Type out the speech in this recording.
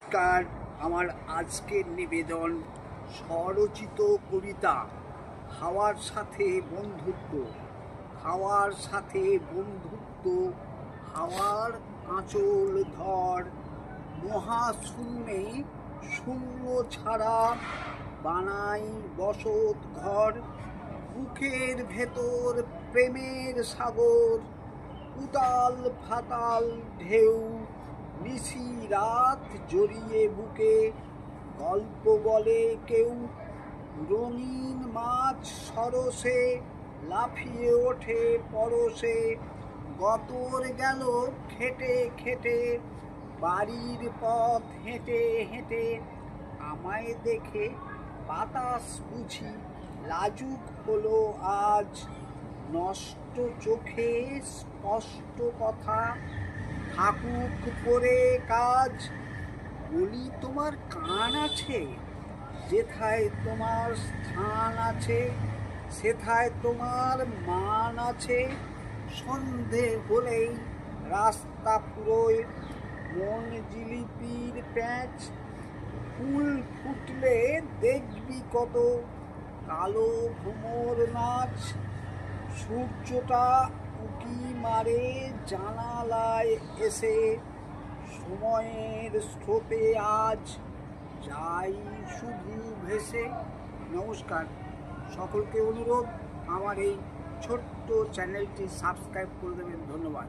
নমস্কার। আমার আজকের নিবেদন স্বরচিত কবিতা হাওয়ার সাথে বন্ধুত্ব। হাওয়ার সাথে বন্ধুত্ব, হাওয়ার আঁচল ধর। মহাশূন্যে শূন্য ছাড়া বানাই বসত ঘর। বুকের ভেতর প্রেমের সাগর, উতাল ফাতাল ঢেউ। নিশি রাত জড়িয়ে বুকে গল্প বলে কেউ। রঙিন মাছ সরসে লাফিয়ে ওঠে পরশে। গতর গেল খেটে খেটে বাড়ির পথ হেঁটে হেঁটে। আমায় দেখে বাতাস বুঝি লাজুক হলো আজ। নষ্ট চোখে স্পষ্ট কথা থাকুক পরে কাজ। বলি তোমার কান আছে, যেথায় তোমার স্থান আছে সেথায় তোমার মান আছে। সন্ধে হলেই রাস্তা পুরোয় মন জিলিপির প্যাঁচ। ফুল ফুটলে দেখবি কত কালো ভ্রমর নাচ। সূর্যটা উঁকি মারে জানালায় এসে। সময়ের স্রোতে আজ যাই শুধু ভেসে। নমস্কার, সকলকে অনুরোধ আমার এই ছোট্ট চ্যানেলটি সাবস্ক্রাইব করে দেবেন। ধন্যবাদ।